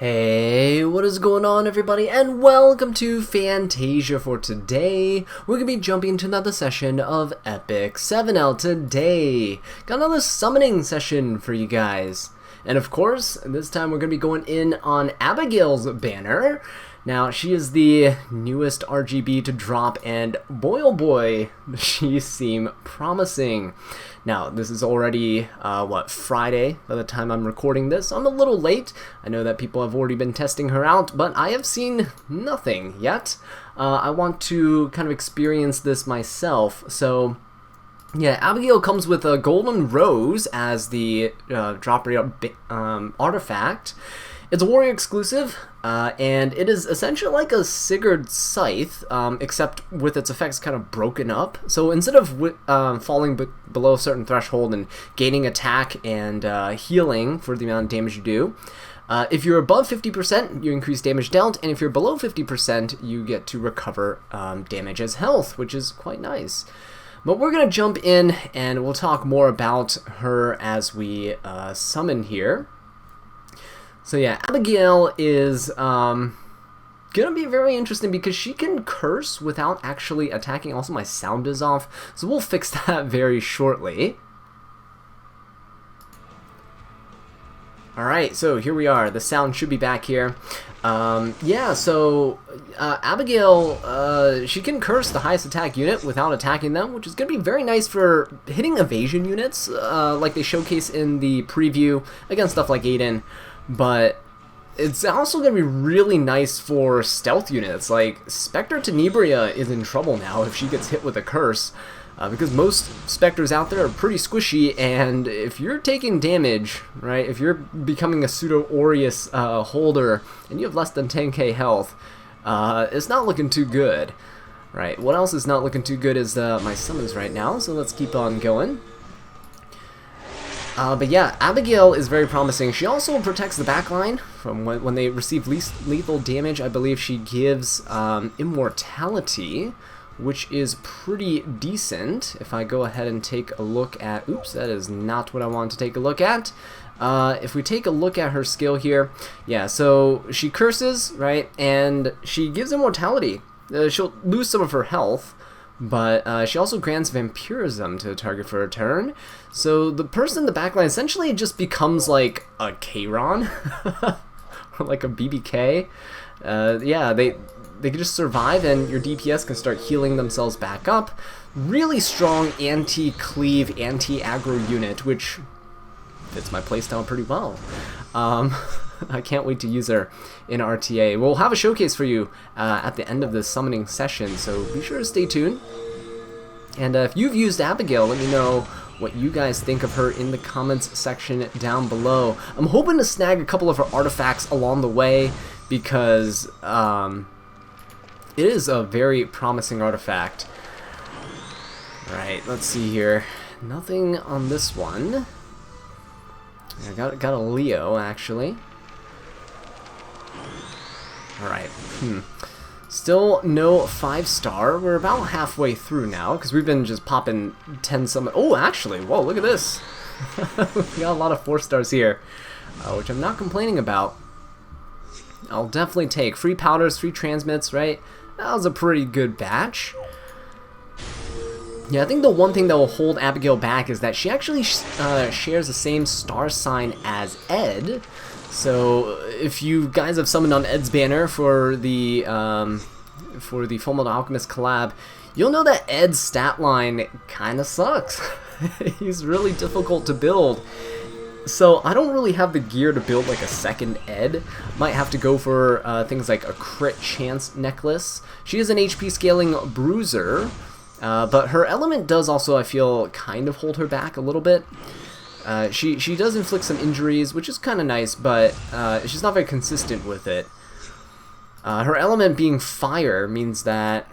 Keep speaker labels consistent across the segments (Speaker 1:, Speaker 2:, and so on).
Speaker 1: Hey, what is going on everybody, and welcome to Fantasia. For today, we're going to be jumping into another session of Epic 7L today. Got another summoning session for you guys. And of course, this time we're going to be going in on Abigail's banner. Now, she is the newest RGB to drop, and boy oh boy, she seems promising. Now, this is already, Friday by the time I'm recording this. I'm a little late. I know that people have already been testing her out, but I have seen nothing yet. I want to kind of experience this myself, so yeah, Abigail comes with a golden rose as the drop rate artifact. It's a warrior exclusive, and it is essentially like a Sigurd scythe, except with its effects kind of broken up. So instead of falling below a certain threshold and gaining attack and healing for the amount of damage you do, if you're above 50%, you increase damage dealt, and if you're below 50%, you get to recover damage as health, which is quite nice. But we're going to jump in, and we'll talk more about her as we summon here. So yeah, Abigail is gonna be very interesting because she can curse without actually attacking. Also, my sound is off, so we'll fix that very shortly. Alright, so here we are. The sound should be back here. Yeah, so Abigail, she can curse the highest attack unit without attacking them, which is going to be very nice for hitting evasion units, like they showcase in the preview against stuff like Aiden. But it's also going to be really nice for stealth units. Like, Spectre Tenebria is in trouble now if she gets hit with a curse, because most Spectres out there are pretty squishy, and if you're taking damage, right, if you're becoming a Pseudo-Aureus holder, and you have less than 10k health, it's not looking too good. Right, what else is not looking too good is my summons right now, so let's keep on going. But yeah, Abigail is very promising. She also protects the backline from when they receive lethal damage. I believe she gives Immortality, which is pretty decent. If I go ahead and take a look at... Oops, that is not what I wanted to take a look at. If we take a look at her skill here, yeah, so she curses, right, and she gives Immortality. She'll lose some of her health, but she also grants Vampirism to the target for a turn. So the person in the backline essentially just becomes like a Kayron, or like a BBK. Yeah, they can just survive, and your DPS can start healing themselves back up. Really strong anti-cleave, anti-aggro unit, which fits my playstyle pretty well. I can't wait to use her in RTA. We'll have a showcase for you at the end of this summoning session, so be sure to stay tuned. And if you've used Abigail, let me know what you guys think of her in the comments section down below. I'm hoping to snag a couple of her artifacts along the way, because it is a very promising artifact. Right, let's see here. Nothing on this one. I got a Leo, actually. Alright, Still no 5-star. We're about halfway through now, because we've been just popping 10 summon. Oh, actually, whoa, look at this. We got a lot of 4-stars here, which I'm not complaining about. I'll definitely take free powders, free transmits, right? That was a pretty good batch. Yeah, I think the one thing that will hold Abigail back is that she actually shares the same star sign as Ed. So if you guys have summoned on Ed's banner for the Fullmetal Alchemist collab, you'll know that Ed's stat line kind of sucks. He's really difficult to build. So I don't really have the gear to build like a second Ed. Might have to go for things like a crit chance necklace. She is an HP scaling bruiser, but her element does also, I feel, kind of hold her back a little bit. She does inflict some injuries, which is kind of nice, but she's not very consistent with it. Her element being fire means that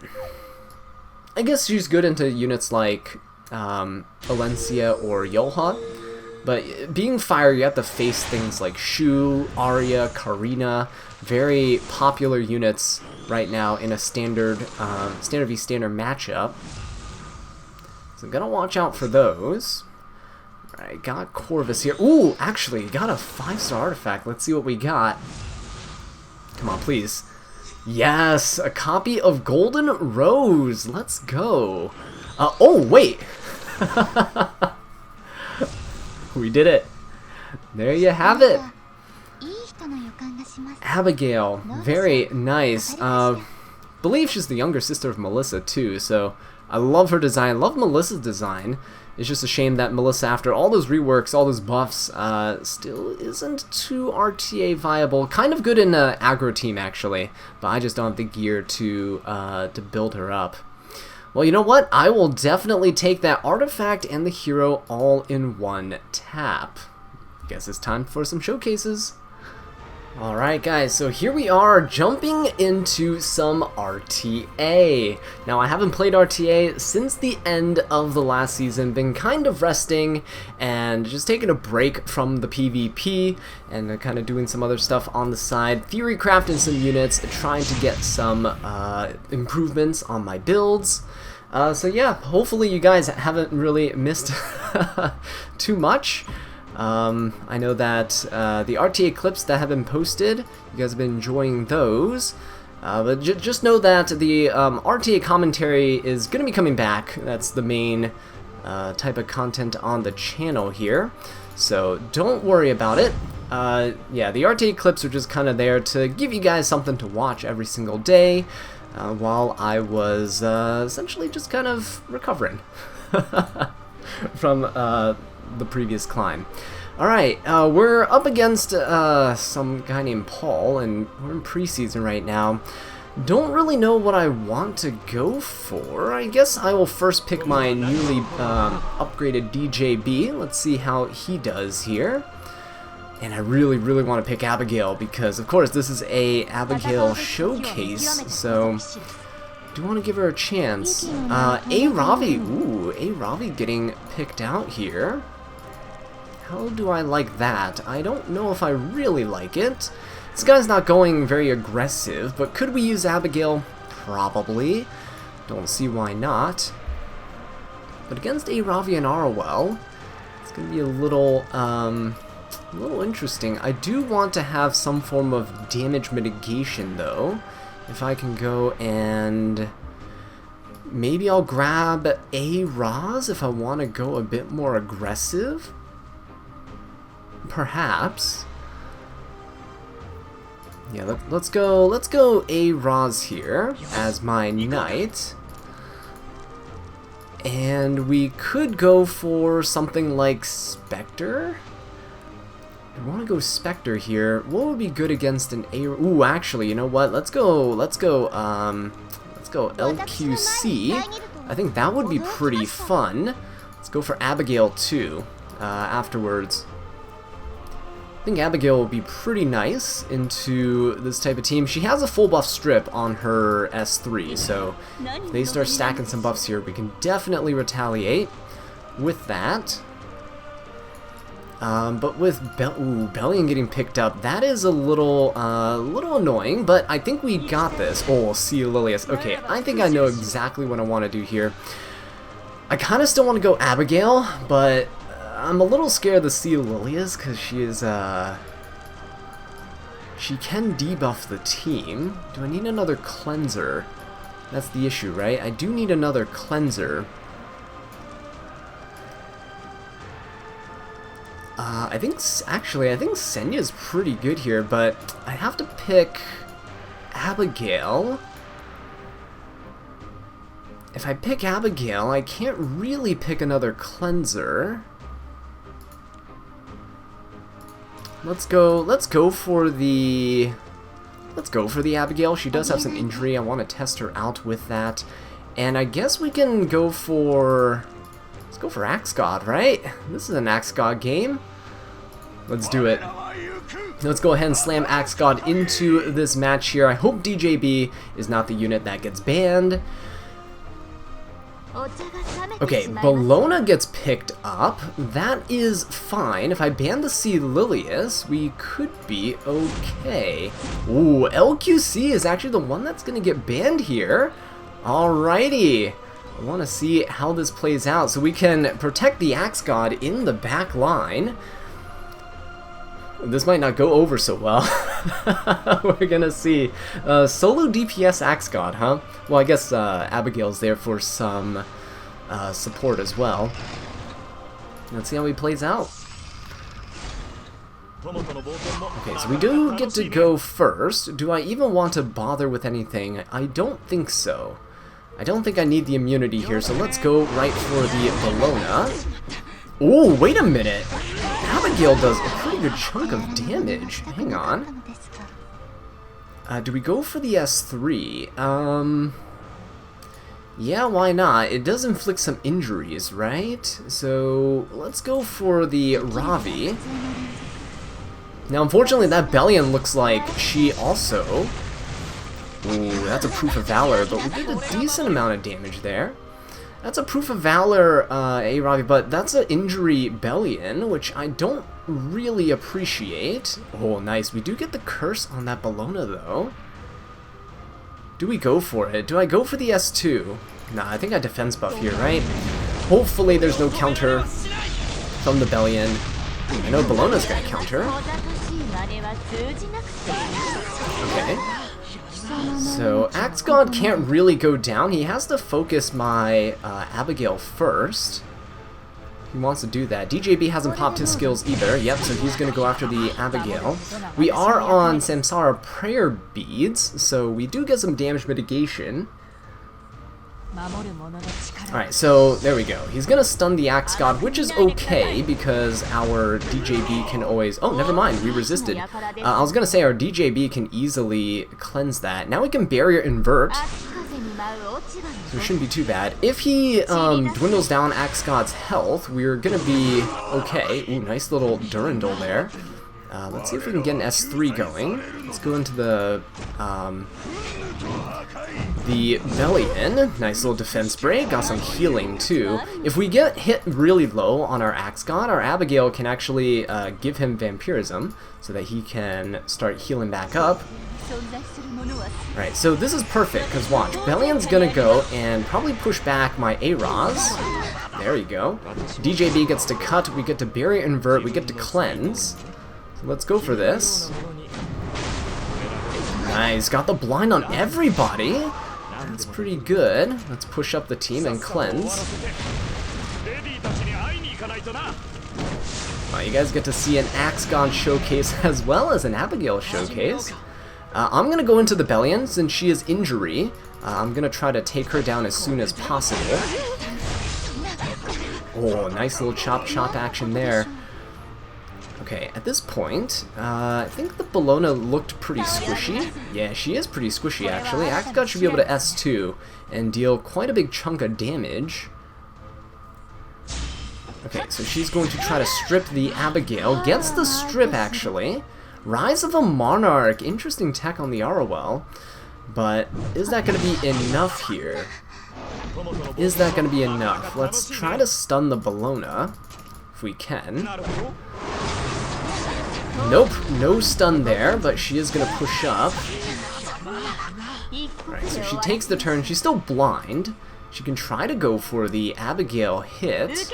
Speaker 1: I guess she's good into units like Alencia or Yolha, but being fire, you have to face things like Shu, Arya, Karina, very popular units right now in a standard v standard matchup. So I'm gonna watch out for those. Alright, got Corvus here. Ooh, actually, got a 5-star artifact. Let's see what we got. Come on, please. Yes, a copy of Golden Rose. Let's go. Oh, wait. We did it. There you have it. Abigail. Very nice. Believe she's the younger sister of Melissa, too, so I love her design. Love Melissa's design. It's just a shame that Melissa, after all those reworks, all those buffs, still isn't too RTA viable. Kind of good in aggro team, actually, but I just don't have the gear to build her up. Well, you know what? I will definitely take that artifact and the hero all in one tap. Guess it's time for some showcases. Alright guys, so here we are jumping into some RTA. Now I haven't played RTA since the end of the last season, been kind of resting and just taking a break from the PvP and kind of doing some other stuff on the side, theory crafting some units, trying to get some improvements on my builds. So yeah, hopefully you guys haven't really missed too much. I know that the RTA clips that have been posted, you guys have been enjoying those, but just know that the RTA commentary is going to be coming back. That's the main type of content on the channel here, so don't worry about it. Yeah, the RTA clips are just kind of there to give you guys something to watch every single day while I was essentially just kind of recovering from the previous climb. Alright, we're up against some guy named Paul, and we're in preseason right now. Don't really know what I want to go for. I guess I will first pick my newly upgraded DJB. Let's see how he does here. And I really want to pick Abigail because, of course, this is a Abigail showcase, so do want to give her a chance. A Ravi, ooh, A Ravi getting picked out here. How do I like that? I don't know if I really like it. This guy's not going very aggressive, but could we use Abigail? Probably. Don't see why not. But against A Ravi and Arwell, it's going to be a little interesting. I do want to have some form of damage mitigation, though. If I can go and maybe I'll grab a Roz if I want to go a bit more aggressive. Perhaps. Yeah, let's go a Roz here as my knight. And we could go for something like Spectre. I want to go Spectre here. What would be good against an A? Ooh, actually, you know what? Let's go LQC. I think that would be pretty fun. Let's go for Abigail too. Afterwards. I think Abigail will be pretty nice into this type of team. She has a full buff strip on her S3, so if they start stacking some buffs here, we can definitely retaliate with that. But with Bellion getting picked up, that is a little annoying, but I think we got this. Oh, see Lilius. Okay, I think I know exactly what I want to do here. I kind of still want to go Abigail, but I'm a little scared to see Lilius because she is, she can debuff the team. Do I need another cleanser? That's the issue, right? I do need another cleanser. I think Senya's pretty good here, but I have to pick Abigail. If I pick Abigail, I can't really pick another cleanser. Let's go for the Abigail. She does have some injury. I want to test her out with that. And I guess we can go for, let's go for Axe God, right? This is an Axe God game. Let's do it. Let's go ahead and slam Axe God into this match here. I hope DJB is not the unit that gets banned. Okay, Bologna gets picked up. That is fine. If I ban the C. Lilius, we could be okay. Ooh, LQC is actually the one that's going to get banned here. Alrighty. I want to see how this plays out so we can protect the Axe God in the back line. This might not go over so well. We're gonna see. Solo DPS Axe God, huh? Well, I guess Abigail's there for some support as well. Let's see how he plays out. Okay, so we do get to go first. Do I even want to bother with anything? I don't think so. I don't think I need the immunity here, so let's go right for the Bellona. Oh, wait a minute! Abigail does a pretty good chunk of damage. Hang on. Do we go for the S3? Yeah, why not? It does inflict some injuries, right? So, let's go for the Ravi. Now, unfortunately, that Bellion looks like she also... Ooh, that's a Proof of Valor, but we did a decent amount of damage there. That's a Proof of Valor, Ravi, but that's an injury Bellion, which I don't really appreciate. Oh, nice. We do get the curse on that Bellona, though. Do we go for it? Do I go for the S2? Nah, I think I defense buff here, right? Hopefully there's no counter from the Bellion. I know Bellona's gonna counter. Okay. So, Axe God can't really go down. He has to focus my Abigail first. He wants to do that. DJB hasn't popped his skills either. Yep, so he's going to go after the Abigail. We are on Samsara Prayer Beads, so we do get some damage mitigation. Alright, so there we go. He's gonna stun the Axe God, which is okay because our DJB can always... Oh, never mind, we resisted. I was gonna say our DJB can easily cleanse that. Now we can barrier invert, so it shouldn't be too bad. If he dwindles down Axe God's health, we're gonna be okay. Ooh, nice little Durandal there. Let's see if we can get an S3 going. Let's go into the Bellion. Nice little defense break. Got some healing too. If we get hit really low on our Axe God, our Abigail can actually give him Vampirism so that he can start healing back up. Alright, so this is perfect, because watch. Bellion's gonna go and probably push back my A-Raz. There you go. DJB gets to cut, we get to barrier invert, we get to cleanse. So let's go for this. Nice, got the blind on everybody. That's pretty good. Let's push up the team and cleanse. You guys get to see an Axe God showcase as well as an Abigail showcase. I'm gonna go into the Bellion since she is injury. I'm gonna try to take her down as soon as possible. Oh, nice little chop action there. Okay, at this point, I think the Bellona looked pretty squishy. Yeah, she is pretty squishy actually. Axe God should be able to S2 and deal quite a big chunk of damage. Okay, so she's going to try to strip the Abigail. Gets the strip actually. Rise of a Monarch. Interesting tech on the Arowell. But is that going to be enough here? Is that going to be enough? Let's try to stun the Bellona if we can. Nope, no stun there, but she is going to push up. Alright, so she takes the turn. She's still blind. She can try to go for the Abigail hit.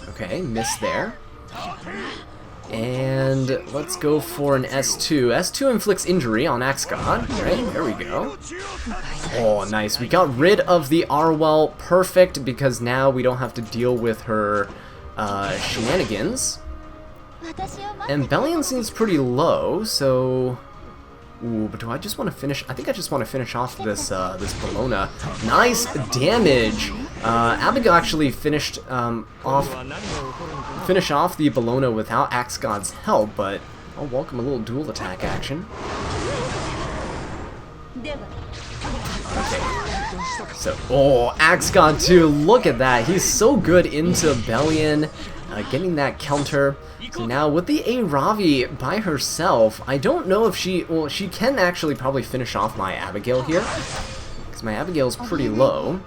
Speaker 1: Okay, miss there. And let's go for an S2. S2 inflicts injury on Axe God. Right, there we go. Oh, nice. We got rid of the Arwell. Perfect, because now we don't have to deal with her shenanigans. And Bellion seems pretty low, so... Ooh, but do I just want to finish? I think I just want to finish off this this Bellona. Nice damage! Abigail actually finished off the Bellona without Axe God's help, but I'll welcome a little dual attack action. Okay. So, oh, Axe God too, look at that! He's so good into Bellion, getting that counter. So now with the A-Ravi by herself, I don't know if she... Well, she can actually probably finish off my Abigail here, because my Abigail's pretty low.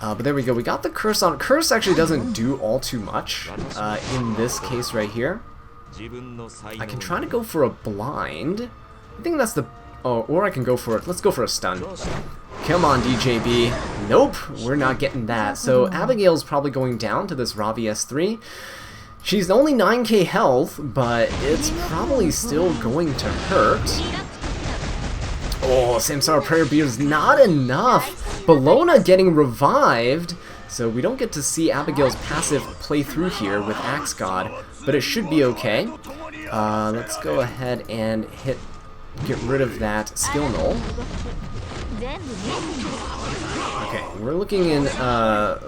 Speaker 1: But there we go, we got the Curse on. Curse actually doesn't do all too much in this case right here. I can try to go for a blind. I think that's the... Oh, or I can go for it. Let's go for a stun. Come on, DJB. Nope, we're not getting that. So Abigail's probably going down to this Ravi S3. She's only 9k health, but it's probably still going to hurt. Oh, Samsara Prayer Beard is not enough. Bologna getting revived, so we don't get to see Abigail's passive play through here with Axe God, but it should be okay. Let's go ahead and get rid of that skill null. Okay, we're looking in to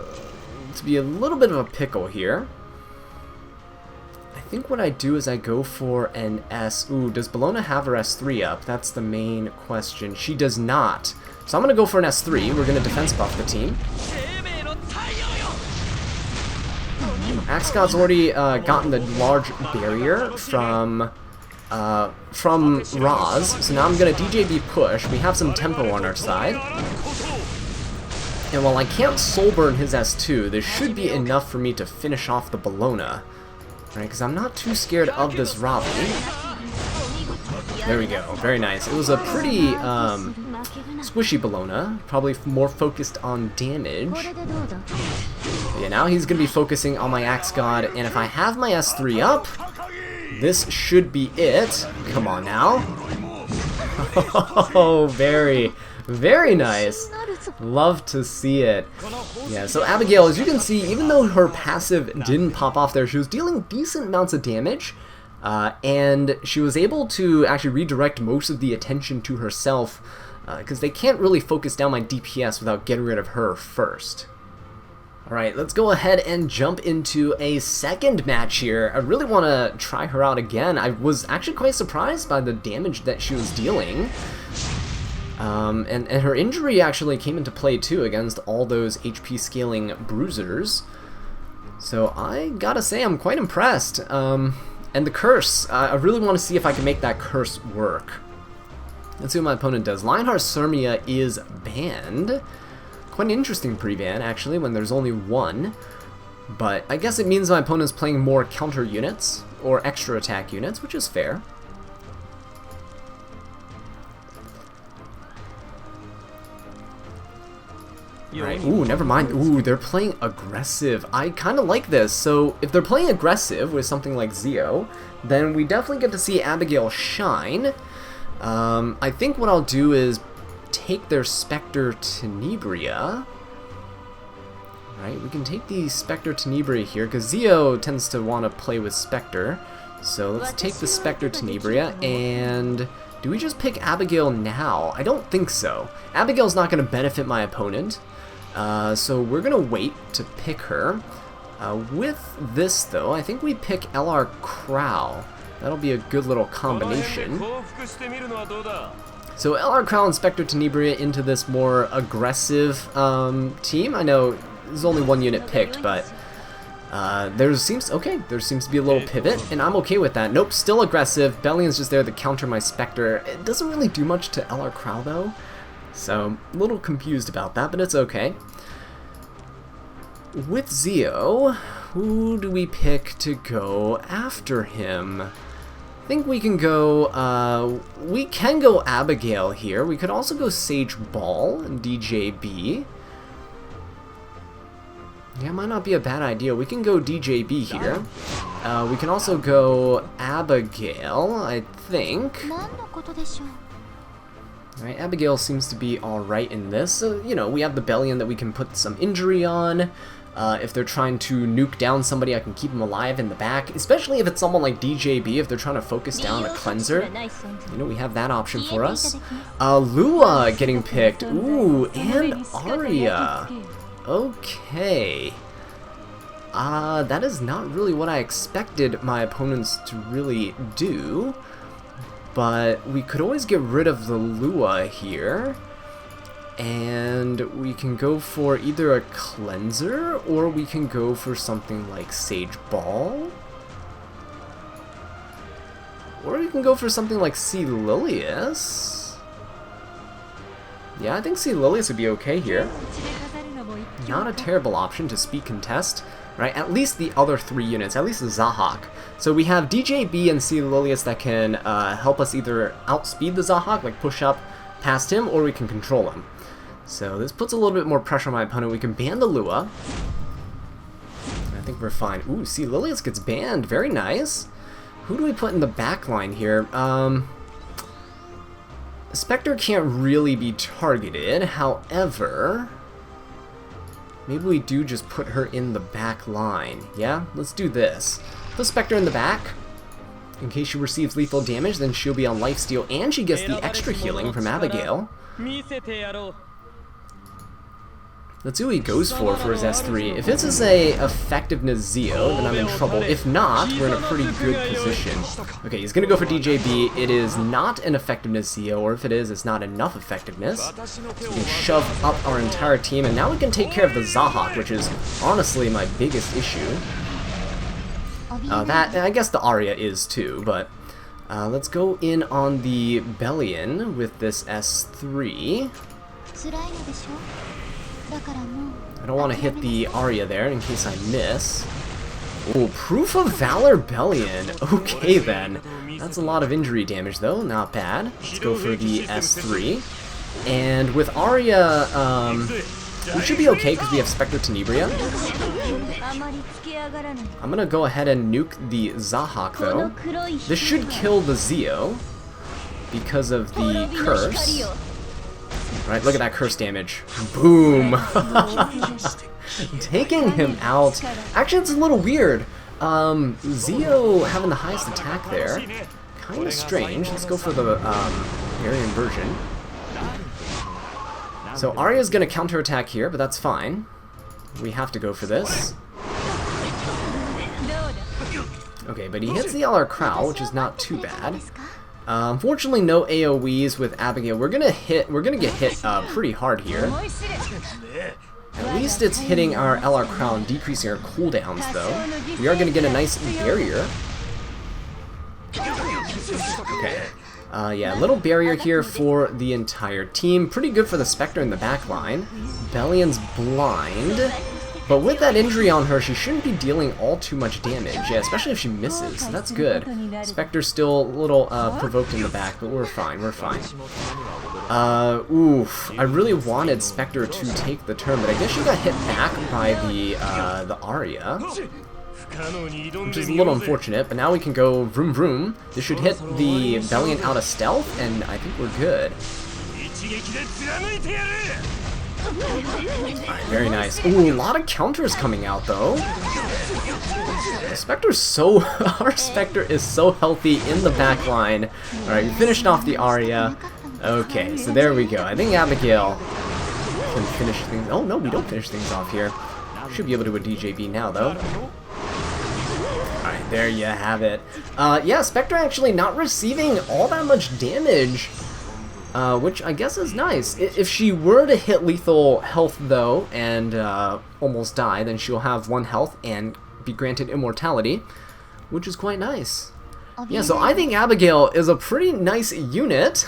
Speaker 1: be a little bit of a pickle here. I think what I do is I go for an S. Ooh, does Bologna have her S3 up? That's the main question. She does not. So I'm going to go for an S3. We're going to defense buff the team. Axe God's already gotten the large barrier from Roz. So now I'm going to DJB push. We have some tempo on our side. And while I can't soul burn his S2, this should be enough for me to finish off the Bologna. Right, because I'm not too scared of this Ravi. There we go. Very nice. It was a pretty squishy Bologna. Probably more focused on damage. But yeah, now he's going to be focusing on my Axe God. And if I have my S3 up, this should be it. Come on now. Oh, very nice. Love to see it. Yeah, so Abigail, as you can see, even though her passive didn't pop off there, she was dealing decent amounts of damage. And she was able to actually redirect most of the attention to herself, because they can't really focus down my DPS without getting rid of her first. Alright, let's go ahead and jump into a second match here. I really want to try her out again. I was actually quite surprised by the damage that she was dealing. And her injury actually came into play too against all those HP scaling bruisers. So I gotta say I'm quite impressed. And the curse, I really want to see if I can make that curse work. Let's see what my opponent does. Lionheart Sirmia is banned. Quite an interesting pre-ban actually when there's only one. But I guess it means my opponent's playing more counter units or extra attack units, which is fair. Right. Ooh, never mind. Ooh, they're playing aggressive. I kind of like this. So if they're playing aggressive with something like Zio, then we definitely get to see Abigail shine. I think what I'll do is take their Spectre Tenebria. Right, we can take the Spectre Tenebria here, because Zio tends to want to play with Spectre. So let's take the Spectre Tenebria, and do we just pick Abigail now? I don't think so. Abigail's not going to benefit my opponent. So we're going to wait to pick her. With this, though, I think we pick LR Crow. That'll be a good little combination. So LR Crow and Spectre Tenebria into this more aggressive team. I know there's only one unit picked, but there seems to be a little pivot, and I'm okay with that. Nope, still aggressive. Bellion's just there to counter my Spectre. It doesn't really do much to LR Crow, though. So, a little confused about that, but it's okay. With Zio, who do we pick to go after him? I think we can go Abigail here. We could also go Sage Ball and DJB. Yeah, might not be a bad idea. We can go DJB here. We can also go Abigail, I think. Alright, Abigail seems to be alright in this. So, you know, we have the Bellion that we can put some injury on. If they're trying to nuke down somebody, I can keep them alive in the back. Especially if it's someone like DJB, if they're trying to focus down a cleanser. You know, we have that option for us. Lua getting picked. Ooh, and Arya. Okay. That is not really what I expected my opponents to really do. But we could always get rid of the Lua here. And we can go for either a cleanser, or we can go for something like Sage Ball. Or we can go for something like Sea Lilius. Yeah, I think Sea Lilius would be okay here. Not a terrible option to speed contest. Right, at least the other three units, at least the Zahhak. So we have DJB and Sea Lilius that can help us either outspeed the Zahhak, like push up past him, or we can control him. So this puts a little bit more pressure on my opponent. We can ban the Lua. think we're fine. Ooh, see, Lilius gets banned. Very nice. Who do we put in the back line here? Spectre can't really be targeted. However, maybe we do just put her in the back line. Yeah, let's do this. Put Spectre in the back. In case she receives lethal damage, then she'll be on lifesteal, and she gets the extra healing from Abigail. Let's see what he goes for his S3. If this is a effectiveness Zeo, then I'm in trouble. If not, we're in a pretty good position. Okay, he's gonna go for DJB. It is not an effectiveness Zeo, or if it is, it's not enough effectiveness. So we can shove up our entire team, and now we can take care of the Zahak, which is honestly my biggest issue. That, I guess the Arya is too, but let's go in on the Bellion with this S3. I don't want to hit the Arya there in case I miss. Oh, Proof of Valor Bellion. Okay then. That's a lot of injury damage though, not bad. Let's go for the S3. And with Arya, we should be okay because we have Spectre Tenebria. I'm gonna go ahead and nuke the Zahak though. This should kill the Zeo because of the curse. Right, look at that curse damage. Boom! Taking him out. Actually, it's a little weird. Zeo having the highest attack there. Kind of strange. Let's go for the Aryan version. So Arya's gonna counterattack here, but that's fine. We have to go for this. Okay, but he hits the LR Crow, which is not too bad. Unfortunately, no AoEs with Abigail. We're gonna get hit pretty hard here. At least it's hitting our LR Crown, decreasing our cooldowns though. We are gonna get a nice barrier. Okay. Yeah, little barrier here for the entire team. Pretty good for the Spectre in the back line. Bellion's blind. But with that injury on her, she shouldn't be dealing all too much damage. Yeah, especially if she misses. So that's good. Spectre's still a little provoked in the back, but we're fine, we're fine. Oof. I really wanted Spectre to take the turn, but I guess she got hit back by the Arya. Which is a little unfortunate, but now we can go vroom vroom. This should hit the Bellion out of stealth, and I think we're good. Alright, very nice. Ooh, a lot of counters coming out though. The Spectre's so our Spectre is so healthy in the back line. Alright, we finished off the Arya. Okay, so there we go. I think Abigail can finish things. Oh no, we don't finish things off here. Should be able to do a DJB now though. Alright, there you have it. Yeah, Spectre actually not receiving all that much damage. Which I guess is nice. If she were to hit lethal health though, and almost die, then she'll have 1 health and be granted immortality, which is quite nice. Yeah, so I think Abigail is a pretty nice unit.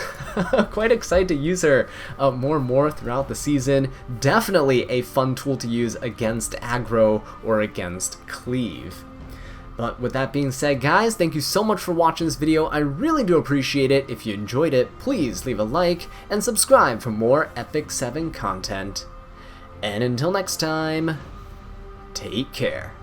Speaker 1: Quite excited to use her more and more throughout the season. Definitely a fun tool to use against aggro or against cleave. But with that being said, guys, thank you so much for watching this video. I really do appreciate it. If you enjoyed it, please leave a like and subscribe for more Epic 7 content. And until next time, take care.